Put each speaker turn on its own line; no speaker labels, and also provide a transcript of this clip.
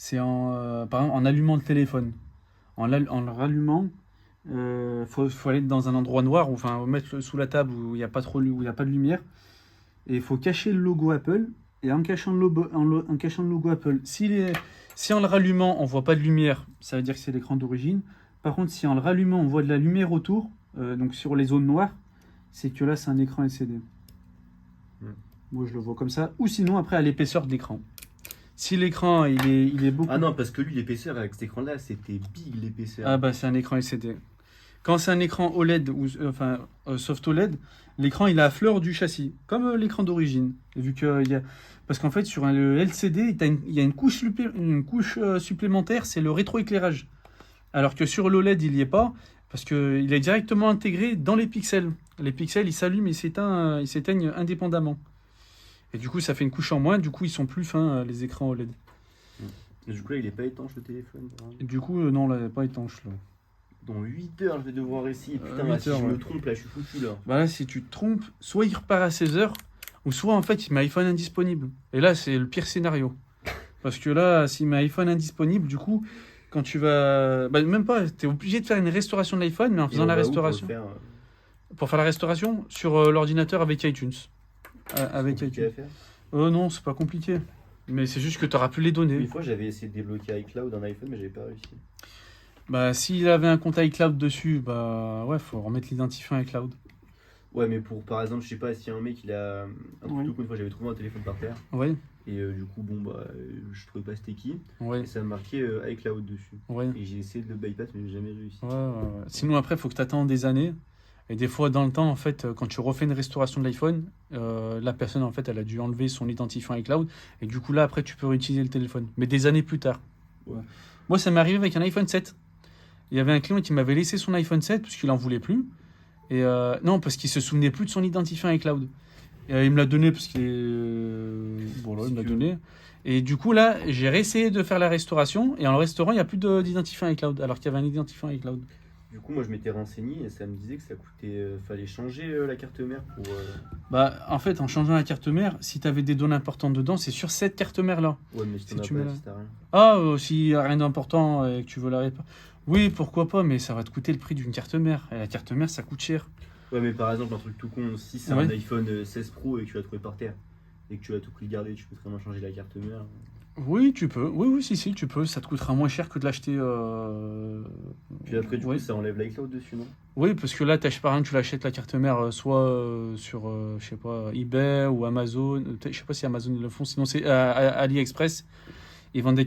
C'est par exemple en allumant le téléphone. En le rallumant, faut aller dans un endroit noir, ou enfin mettre sous la table où il n'y a pas où il y a pas de lumière. Et il faut cacher le logo Apple. Et en cachant en cachant le logo Apple, si en le rallumant on voit pas de lumière, ça veut dire que c'est l'écran d'origine. Par contre, si en le rallumant on voit de la lumière autour, donc sur les zones noires, c'est que là c'est un écran LCD. Moi je le vois comme ça. Ou sinon après à l'épaisseur de l'écran. Si l'écran il est beaucoup.
Ah non, parce que lui, l'épaisseur avec cet écran-là, c'était big l'épaisseur.
Ah bah c'est un écran LCD. Quand c'est un écran OLED ou soft OLED, l'écran il est à fleur du châssis, comme l'écran d'origine. Vu que parce qu'en fait sur le LCD, il y a une couche, supplémentaire, c'est le rétroéclairage. Alors que sur l'OLED il n'y est pas, parce qu'il est directement intégré dans les pixels. Les pixels ils s'allument et ils s'éteignent indépendamment. Et du coup ça fait une couche en moins, du coup ils sont plus fins les écrans OLED.
Et du coup, là, il est pas étanche le téléphone.
Et du coup non là pas étanche là.
Dans 8 heures, je vais devoir essayer. Putain,
8
là, si
heures,
je
ouais.
me trompe, là, je suis foutu, là.
Bah là, si tu te trompes, soit il repart à 16 heures, ou soit en fait il met iPhone indisponible. Et là, c'est le pire scénario. Parce que là, s'il met iPhone indisponible, du coup, quand tu vas. Bah, même pas, tu es obligé de faire une restauration de l'iPhone, mais en
Et
faisant
on
la
va où pour le
restauration.
faire
Pour faire la restauration sur l'ordinateur avec iTunes. Avec
compliqué
iTunes.
à faire.
Non, c'est pas compliqué. Mais c'est juste que tu n'auras plus les
Une
données.
fois, j'avais essayé de débloquer iCloud dans iPhone, mais j'avais pas réussi.
Bah, s'il avait un compte iCloud dessus, bah ouais, faut remettre l'identifiant iCloud.
Ouais, mais par exemple, je sais pas si un mec il a un truc
Oui.
tout con, une fois j'avais trouvé un téléphone par terre
Ouais,
et du coup, bon, bah, je trouvais pas c'était qui
ouais,
et ça me marquait iCloud dessus.
ouais.
Et j'ai essayé de le bypass, mais j'ai jamais réussi.
Ouais. Sinon, après, il faut que tu attendes des années. Et des fois, dans le temps, en fait, quand tu refais une restauration de l'iPhone, la personne, en fait, elle a dû enlever son identifiant iCloud. Et du coup, là, après, tu peux réutiliser le téléphone. Mais des années plus tard.
Ouais.
Moi, ça m'est arrivé avec un iPhone 7. Il y avait un client qui m'avait laissé son iPhone 7 parce qu'il en voulait plus. Et non, parce qu'il se souvenait plus de son identifiant iCloud. Et, il me l'a donné parce qu'il voilà, il me l'a donné. Et du coup, là, j'ai réessayé de faire la restauration. Et en le restaurant, il n'y a plus d'identifiant iCloud. Alors qu'il y avait un identifiant iCloud.
Du coup, moi je m'étais renseigné et ça me disait que ça coûtait. Fallait changer la carte mère pour.
Bah, en fait, en changeant la carte mère, si tu avais des données importantes dedans, c'est sur cette carte mère-là.
Ouais, mais si
Si
t'en as
tu
pas,
mets là.
si t'as rien.
Ah, s'il n'y a rien d'important et que tu veux la réparer. Oui, pourquoi pas, mais ça va te coûter le prix d'une carte mère. Et la carte mère, ça coûte cher.
Ouais, mais par exemple, un truc tout con, si c'est
Ouais.
un iPhone 16 Pro et que tu l'as trouvé par terre et que tu as tout pris le garder, tu peux très bien changer la carte mère.
Oui, tu peux. Oui, si, tu peux. Ça te coûtera moins cher que de l'acheter.
Puis après, du
ouais.
coup, ça enlève l'iCloud dessus, non?
Oui, parce que là, par exemple, tu l'achètes la carte mère soit sur, je sais pas, eBay ou Amazon. Je sais pas si Amazon ils le font, sinon c'est AliExpress. Ils vendent des